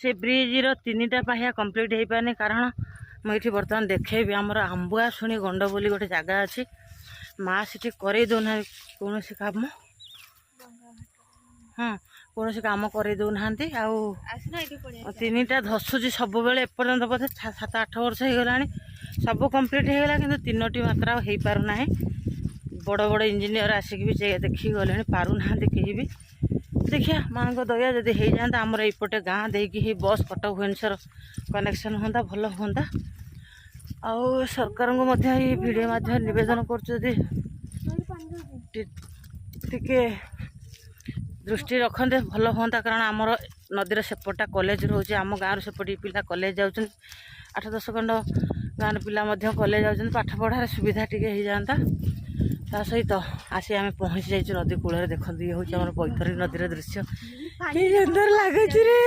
से Breezer 3टा पाहिया complete हो पारे कारण मुझे बर्तमान देखेबी आमर आंबुआ शुणी गंड बोली गोटे जगह अच्छी माँ से कर दौना कौन काम हाँ कौन काम कर दौना 3टा धसुची सब बेले एपर्तंत बोधे 7-8 वर्ष हो गला सब कंप्लीट हो गला कि 3टी मात्रा हो पारना बड़ बड़ इंजीनियर आसिक भी देखी गले पारना कहीं भी देखिए माँ को दया जदि हो जाता आमर एपटे गाँ देकी बस कटक भुवनेश्वर कनेक्शन होता भल होता आउ सरकार को वीडियो माध्यम निवेदन कर दृष्टि रखते भल हाँ कारण आमर नदीर सेपटा कॉलेज रोचे आम गाँव सेपटे पिला कॉलेज जाऊँ 8-10 खंड गाँव पिला कॉलेज जाऊँ पाठ पढ़ार सुविधा टी हो जाता ता सहित आसी आम पहुँची जाइए नदी कूल देखते ये हूँ आम बैतरणी नदीर दृश्य कि सुंदर लगुच रे।